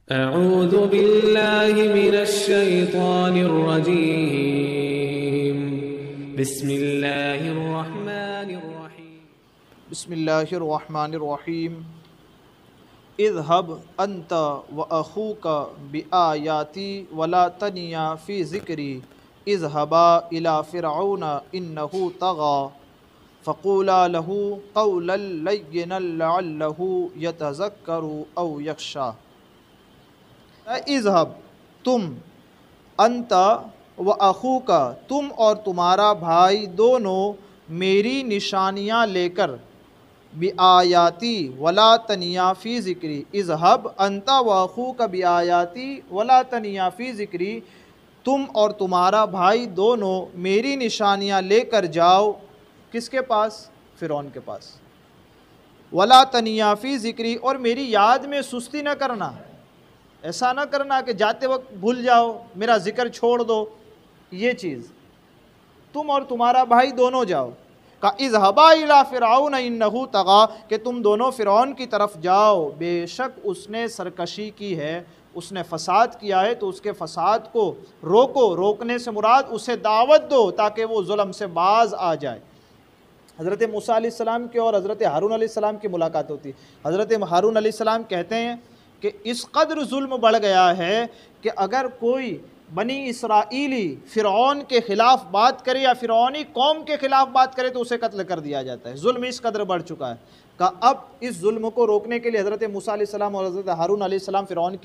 अऊज़ु बिल्लाहि मिनश्शैतानिर्रजीम। बिस्मिल्लाहिर्रहमानिर्रहीम। बिस्मिल्लाहिर्रहमानिर्रहीम। इज़हब अंत व अख़ूक बिआयाती वला तनिया फ़ी ज़िक्री इज़हबा इला फ़िरऔन इन्नहु तग़ा फ़क़ूला लहू क़ौलन लय्यिनन लअल्लहु यतज़क्करु औ यख़्शा। इज़हब तुम, अंत व अख़ूका तुम और तुम्हारा भाई दोनों मेरी निशानियाँ लेकर बिआयाती वला तनिया फ़ी ज़िक्री। इज़हब अंत व अख़ूका बिआयाती वला तनिया फ़ी ज़िक्री, तुम और तुम्हारा भाई दोनों मेरी निशानियाँ लेकर जाओ। किसके पास? फ़िरौन के पास। वला तनिया फ़ी ज़िक्री, और मेरी याद में सुस्ती न करना। ऐसा ना करना कि जाते वक्त भूल जाओ, मेरा जिक्र छोड़ दो। ये चीज़ तुम और तुम्हारा भाई दोनों जाओ। का इज़हबा इला फ़िरऔन इन्नहु तग़ा, कि तुम दोनों फ़िरौन की तरफ जाओ, बेशक उसने सरकशी की है, उसने फ़साद किया है, तो उसके फ़साद को रोको। रोकने से मुराद उसे दावत दो ताकि वो जुल्म से बाज आ जाए। हज़रत मूसा अलैहिस्सलाम की और हज़रत हारून अलैहिस्सलाम की मुलाकात होती है। हज़रत हारून अलैहिस्सलाम कहते हैं कि इस कदर जुल्म बढ़ गया है कि अगर कोई बनी इसराइली फ़िरौन के ख़िलाफ़ बात करे या फ़िरौनी कौम के ख़िलाफ़ बात करे तो उसे कत्ल कर दिया जाता है। जुल्म इस कदर बढ़ चुका है कि अब इस जुल्म को रोकने के लिए हज़रत मूसा अलैहिस्सलाम और हज़रत हारून अलैहिस्सलाम फ़िरौन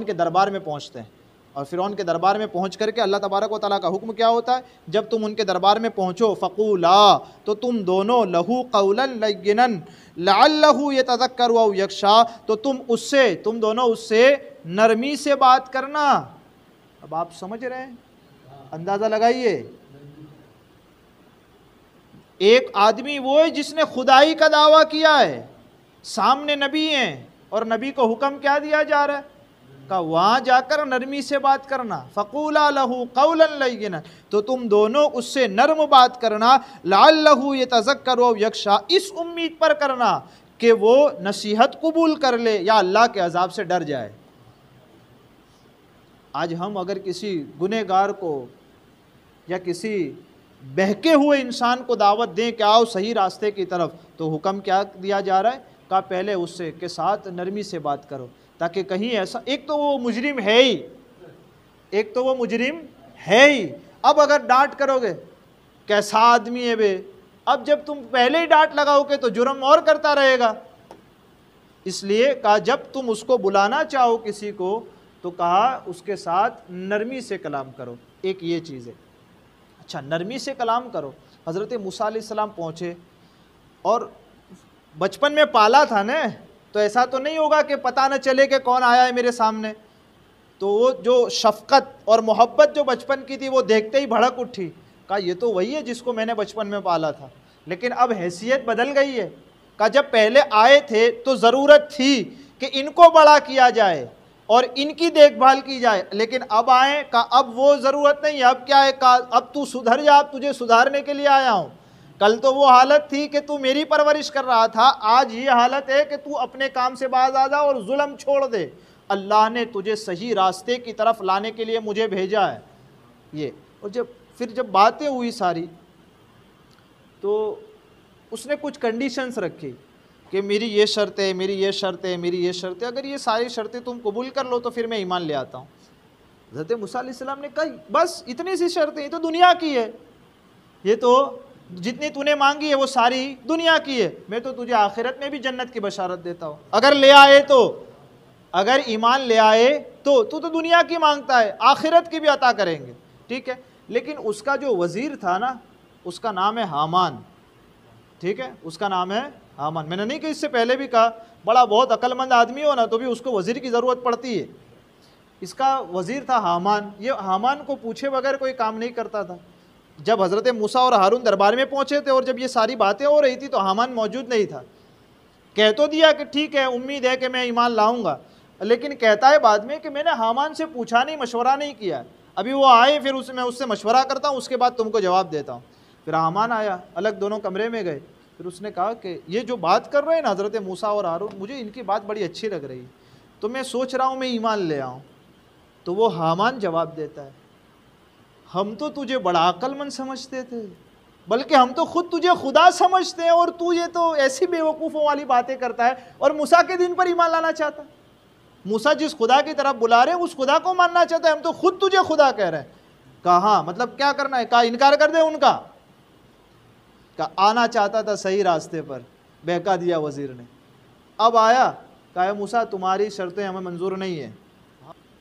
के दरबार में पहुँचते हैं। और फ़िरौन के दरबार में पहुँच करके अल्लाह तबारक व तआला का हुक्म क्या होता है, जब तुम उनके दरबार में पहुँचो, फ़क़ूला, तो तुम दोनों लहू क़ौलन लय्यिनन लअल्लहु यतज़क्करु औ यख़्शा, तो तुम दोनों उससे नरमी से बात करना। अब आप समझ रहे हैं, अंदाज़ा लगाइए। एक आदमी वो है जिसने खुदाई का दावा किया है, सामने नबी हैं, और नबी को हुक्म क्या दिया जा रहा है का वहाँ जाकर नरमी से बात करना। फ़क़ूला लहू क़ौलन लय्यिनन, तो तुम दोनों उससे नर्म बात करना। लअल्लहु यतज़क्करु औ यख़्शा, इस उम्मीद पर करना कि वो नसीहत कबूल कर ले या अल्लाह के अज़ाब से डर जाए। आज हम अगर किसी गुनहगार को या किसी बहके हुए इंसान को दावत दें कि आओ सही रास्ते की तरफ, तो हुक्म क्या दिया जा रहा है का पहले उससे के साथ नरमी से बात करो, ताकि कहीं ऐसा, एक तो वो मुजरिम है ही, अब अगर डांट करोगे कैसा आदमी है बे, अब जब तुम पहले ही डांट लगाओगे तो जुर्म और करता रहेगा। इसलिए कहा जब तुम उसको बुलाना चाहो किसी को, तो कहा उसके साथ नरमी से कलाम करो। एक ये चीज़ है। अच्छा, नरमी से कलाम करो। हज़रत मूसा अलैहिस्सलाम पहुँचे, और बचपन में पाला था ना, तो ऐसा तो नहीं होगा कि पता न चले कि कौन आया है मेरे सामने। तो वो जो शफ़क़त और मोहब्बत जो बचपन की थी, वो देखते ही भड़क उठी। कहा ये तो वही है जिसको मैंने बचपन में पाला था, लेकिन अब हैसियत बदल गई है। कहा जब पहले आए थे तो ज़रूरत थी कि इनको बड़ा किया जाए और इनकी देखभाल की जाए, लेकिन अब आए का अब वो ज़रूरत नहीं है। अब क्या है का अब तू सुधर जा, अब तुझे सुधारने के लिए आया हूँ। कल तो वो हालत थी कि तू मेरी परवरिश कर रहा था, आज ये हालत है कि तू अपने काम से बाज आ जा और जुल्म छोड़ दे। अल्लाह ने तुझे सही रास्ते की तरफ लाने के लिए मुझे भेजा है ये। और जब बातें हुई सारी, तो उसने कुछ कंडीशंस रखी कि मेरी ये शर्त है, मेरी ये शर्त है, मेरी ये शर्त है, अगर ये सारी शर्तें तुम कबूल कर लो तो फिर मैं ईमान ले आता हूँ। हज़रत मूसा अलैहिस्सलाम ने कहा बस इतनी सी शर्तें, ये तो दुनिया की है, ये तो जितनी तूने मांगी है वो सारी दुनिया की है, मैं तो तुझे आखिरत में भी जन्नत की बशारत देता हूँ अगर ले आए तो, अगर ईमान ले आए तो। तू तो दुनिया की मांगता है, आखिरत की भी अता करेंगे, ठीक है। लेकिन उसका जो वज़ीर था ना, उसका नाम है हामान, ठीक है, उसका नाम है हामान। मैंने नहीं कि इससे पहले भी कहा, बड़ा बहुत अक्लमंद आदमी हो ना तो भी उसको वज़ीर की ज़रूरत पड़ती है। इसका वज़ीर था हामान। ये हामान को पूछे बगैर कोई काम नहीं करता था। जब हज़रत मूसा और हारून दरबार में पहुँचे थे और जब ये सारी बातें हो रही थी, तो हामान मौजूद नहीं था। कह तो दिया कि ठीक है, उम्मीद है कि मैं ईमान लाऊंगा, लेकिन कहता है बाद में कि मैंने हामान से पूछा नहीं, मशवरा नहीं किया, अभी वो आए फिर मैं उससे मशवरा करता हूँ, उसके बाद तुमको जवाब देता हूँ। फिर हामान आया, अलग दोनों कमरे में गए। फिर उसने कहा कि ये जो बात कर रहे हैं ना हज़रत मूसा और हारून, मुझे इनकी बात बड़ी अच्छी लग रही है, तो मैं सोच रहा हूँ मैं ईमान ले आऊँ। तो वो हामान जवाब देता है, हम तो तुझे बड़ा अक्लमंद समझते थे, बल्कि हम तो खुद तुझे खुदा समझते हैं, और तू ये तो ऐसी बेवकूफ़ों वाली बातें करता है और मूसा के दिन पर ईमान लाना चाहता। मूसा जिस खुदा की तरफ बुला रहे हैं उस खुदा को मानना चाहता है, हम तो खुद तुझे खुदा कह रहे हैं। कहा हाँ, मतलब क्या करना है? कहा इनकार कर दे उनका। कहा आना चाहता था सही रास्ते पर, बहका दिया वजीर ने। अब आया, कहा मूसा तुम्हारी शर्तें हमें मंजूर नहीं है,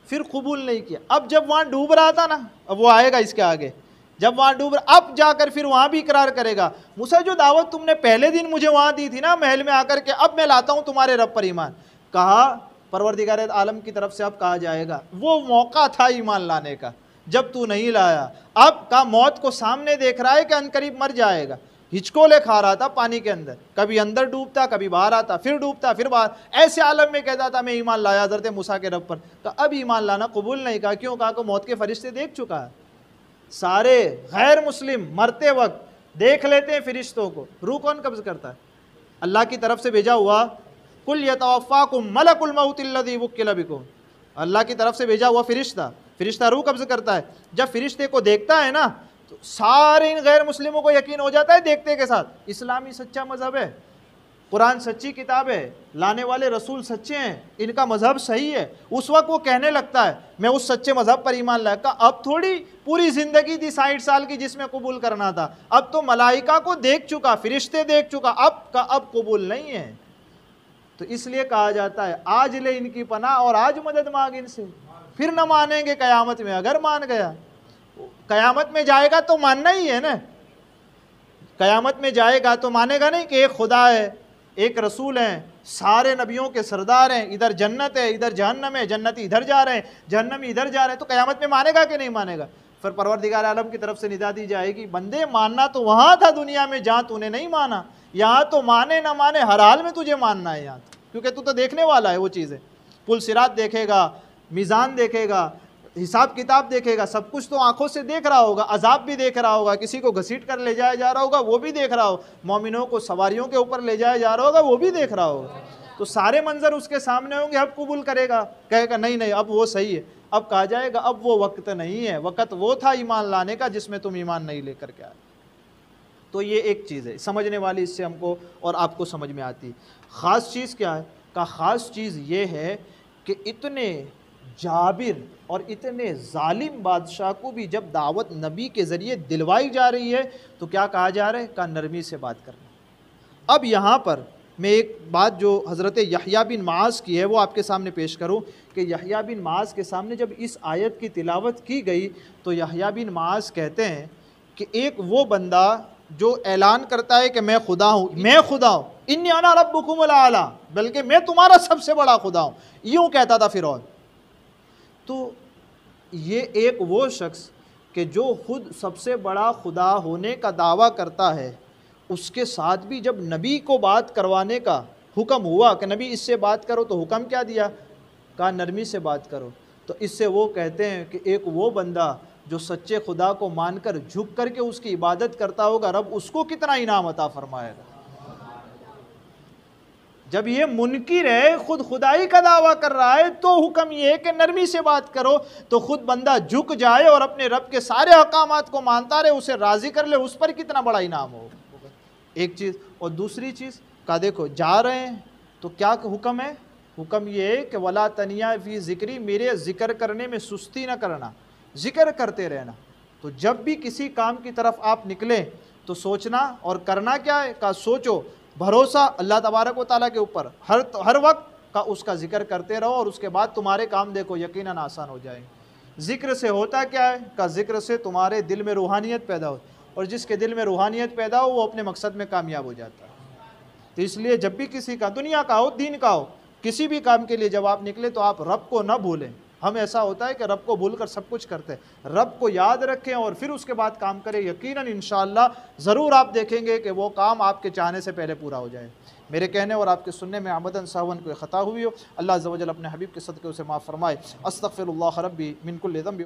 फिर कबूल नहीं किया। अब जब वहाँ डूब रहा था ना, अब वो आएगा इसके आगे, जब वहाँ डूब रहा, अब जाकर फिर वहाँ भी इकरार करेगा, मूसा जो दावत तुमने पहले दिन मुझे वहाँ दी थी ना महल में आकर के, अब मैं लाता हूँ तुम्हारे रब पर ईमान। कहा परवरदिगार आलम की तरफ से अब कहा जाएगा वो मौका था ईमान लाने का जब तू नहीं लाया। अब का मौत को सामने देख रहा है कि अनकरीब मर जाएगा, हिचकोले खा रहा था पानी के अंदर, कभी अंदर डूबता कभी बाहर आता, फिर डूबता फिर बाहर, ऐसे आलम में कहता था मैं ईमान लाया हज़रत मूसा के रब पर। तो अब ईमान लाना कबूल नहीं। कहा क्यों? कहा को मौत के फरिश्ते देख चुका है, सारे गैर मुस्लिम मरते वक्त देख लेते हैं फरिश्तों को। रूह कौन कब्ज करता है? अल्लाह की तरफ से भेजा हुआ, कुल यतवफ़ाकुम मलकुल मौत अल्लज़ी वुक्किल बिकुम, अल्लाह की तरफ से भेजा हुआ फरिश्ता रूह कब्ज करता है। जब फरिश्ते को देखता है ना तो सारे इन गैर मुस्लिमों को यकीन हो जाता है देखते के साथ, इस्लामी सच्चा मज़हब है, कुरान सच्ची किताब है, लाने वाले रसूल सच्चे हैं, इनका मज़हब सही है। उस वक्त वो कहने लगता है मैं उस सच्चे मज़हब पर ईमान लाया। का अब थोड़ी पूरी ज़िंदगी थी 60 साल की जिसमें कबूल करना था, अब तो मलाइका को देख चुका, फरिश्ते देख चुका, अब कबूल नहीं है। तो इसलिए कहा जाता है आज ले इनकी पनाह और आज मदद मांग इनसे, फिर न मानेंगे क़यामत में। अगर मान गया क़यामत में जाएगा तो मानना ही है ना, क़यामत में जाएगा तो मानेगा नहीं कि एक खुदा है, एक रसूल हैं, सारे नबियों के सरदार हैं, इधर जन्नत है इधर जहन्नम है, जन्नती इधर जा रहे हैं जहन्नमी इधर जा रहे हैं, तो क़यामत में मानेगा कि नहीं मानेगा? फिर परवरदिगार आलम की तरफ से निदा दी जाएगी, बंदे मानना तो वहाँ था दुनिया में जहाँ तूने नहीं माना, यहाँ तो माने ना माने हर हाल में तुझे मानना है यहाँ, क्योंकि तू तो देखने वाला है वो चीज़ें। पुल सिरात देखेगा, मीज़ान देखेगा, हिसाब किताब देखेगा, सब कुछ तो आंखों से देख रहा होगा, अजाब भी देख रहा होगा, किसी को घसीट कर ले जाया जा रहा होगा वो भी देख रहा होगा, मोमिनों को सवारियों के ऊपर ले जाया जा रहा होगा वो भी देख रहा होगा। तो सारे मंजर उसके सामने होंगे, अब कबूल करेगा, कहेगा नहीं नहीं अब वो सही है। अब कहा जाएगा अब वो वक्त नहीं है, वक्त वो था ईमान लाने का जिसमें तुम ईमान नहीं लेकर के आए। तो ये एक चीज़ है समझने वाली, इससे हमको और आपको समझ में आती। ख़ास चीज़ क्या है? का ख़ास चीज़ ये है कि इतने जाबिर और इतने जालिम बादशाह को भी जब दावत नबी के ज़रिए दिलवाई जा रही है तो क्या कहा जा रहा है? का नरमी से बात करना। अब यहाँ पर मैं एक बात जो हज़रत यहया बिन माज़ की है वो आपके सामने पेश करूँ कि यहया बिन माज़ के सामने जब इस आयत की तिलावत की गई तो यहया बिन माज़ कहते हैं कि एक वो बंदा जो ऐलान करता है कि मैं खुदा हूँ, मैं खुदा हूँ, इन्नी अना रब्बुकुमुल आला, बल्कि मैं तुम्हारा सबसे बड़ा खुदा हूँ, यूँ कहता था फिरौन। तो ये एक वो शख्स कि जो खुद सबसे बड़ा खुदा होने का दावा करता है, उसके साथ भी जब नबी को बात करवाने का हुक्म हुआ कि नबी इससे बात करो, तो हुक्म क्या दिया? कहा नरमी से बात करो। तो इससे वो कहते हैं कि एक वो बंदा जो सच्चे खुदा को मानकर झुक करके उसकी इबादत करता होगा, रब उसको कितना इनाम अता फरमाएगा। जब ये मुनकिर है, खुद खुदाई का दावा कर रहा है, तो हुक्म ये है कि नरमी से बात करो, तो खुद बंदा झुक जाए और अपने रब के सारे अहकामात को मानता रहे, उसे राज़ी कर ले, उस पर कितना बड़ा इनाम हो। एक चीज़। और दूसरी चीज़ का देखो, जा रहे हैं तो क्या हुक्म है? हुक्म ये है कि वला तनिया फ़ी ज़िक्री, मेरे ज़िक्र करने में सुस्ती न करना, ज़िक्र करते रहना। तो जब भी किसी काम की तरफ आप निकलें तो सोचना और करना क्या है? का सोचो, भरोसा अल्लाह तबारक व तआला के ऊपर, हर वक्त का उसका ज़िक्र करते रहो, और उसके बाद तुम्हारे काम देखो यकीनन आसान हो जाएंगे। ज़िक्र से होता क्या है? का ज़िक्र से तुम्हारे दिल में रूहानियत पैदा हो, और जिसके दिल में रूहानियत पैदा हो वो अपने मकसद में कामयाब हो जाता है। तो इसलिए जब भी किसी का, दुनिया का हो दीन का हो, किसी भी काम के लिए जब आप निकले तो आप रब को न भूलें। हम ऐसा होता है कि रब को भूल कर सब कुछ करते हैं, रब को याद रखें और फिर उसके बाद काम करें, यकीनन इंशाअल्लाह ज़रूर आप देखेंगे कि वो काम आपके चाहने से पहले पूरा हो जाए। मेरे कहने और आपके सुनने में आमदन सावन कोई ख़ता हुई हो, अल्लाह अज़्ज़ व जल अपने हबीब के सदक़े उसे माफ़ फरमाए। अस्तग़फिरुल्लाह रब्बी मिन कुल्लि ज़ंब।